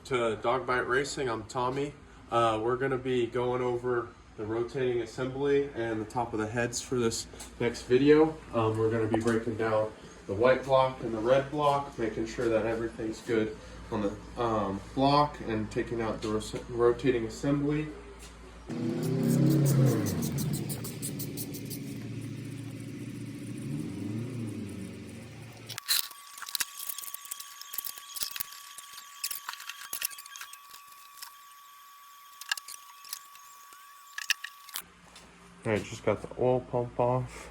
to Dog Bite Racing. I'm Tommy. We're going to be going over the rotating assembly and the top of the heads for this next video. We're going to be breaking down the white block and the red block, making sure that everything's good on the block, and taking out the rotating assembly. Alright, just got the oil pump off.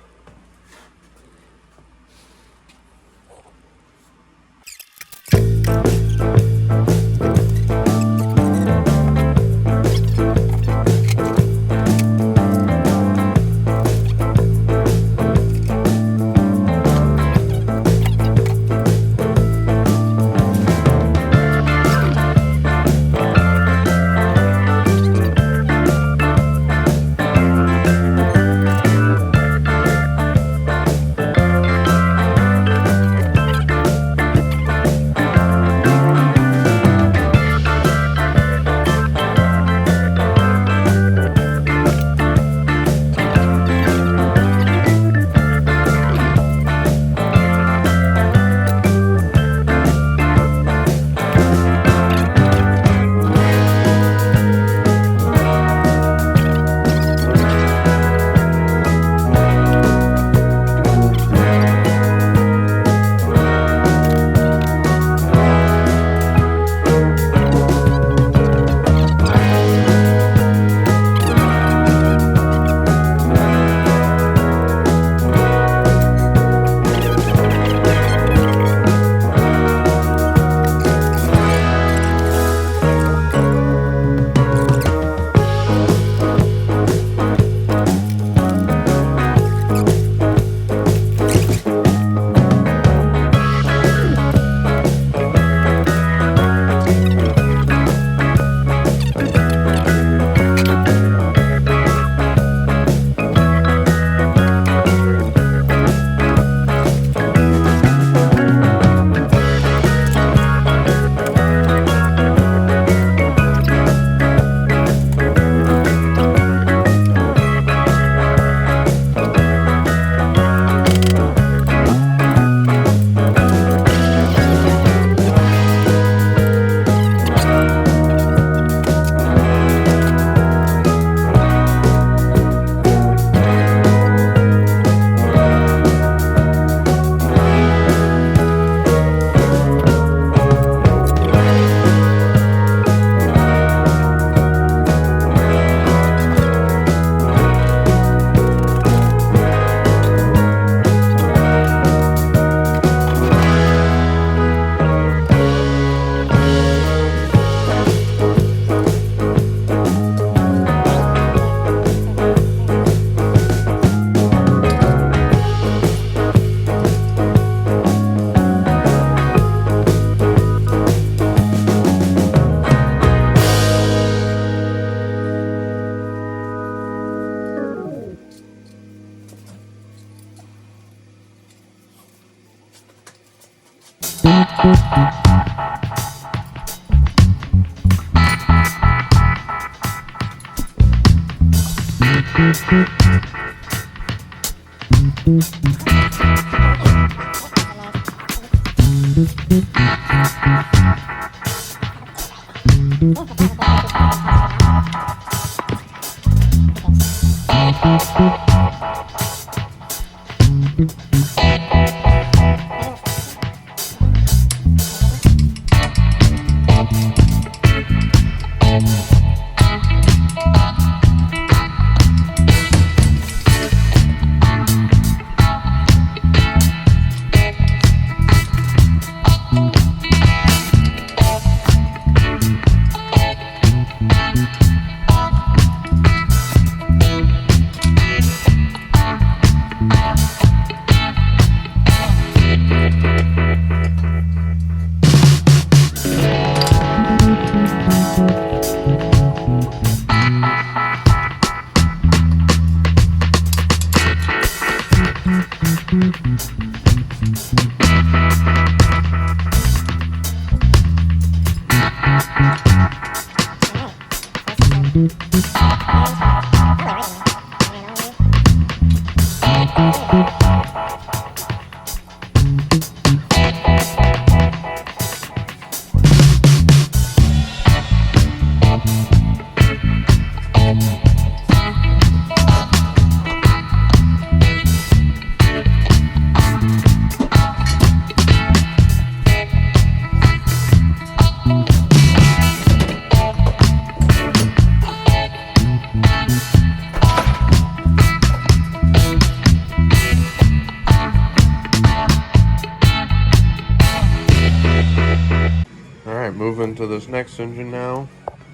moving to this next engine now.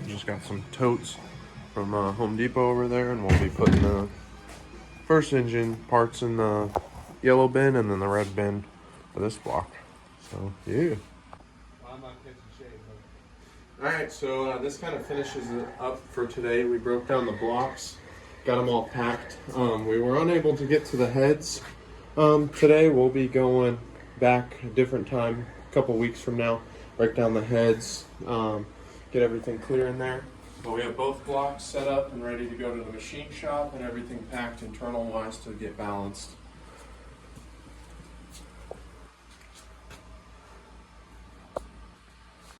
Just got some totes from Home Depot over there, and we'll be putting the first engine parts in the yellow bin and then the red bin for this block. So yeah. I'm not catching shade, All right, so this kind of finishes it up for today. We broke down the blocks, got them all packed. We were unable to get to the heads today. We'll be going back a different time, a couple weeks from now, break down the heads, get everything clear in there. But we have both blocks set up and ready to go to the machine shop and everything packed internal wise to get balanced.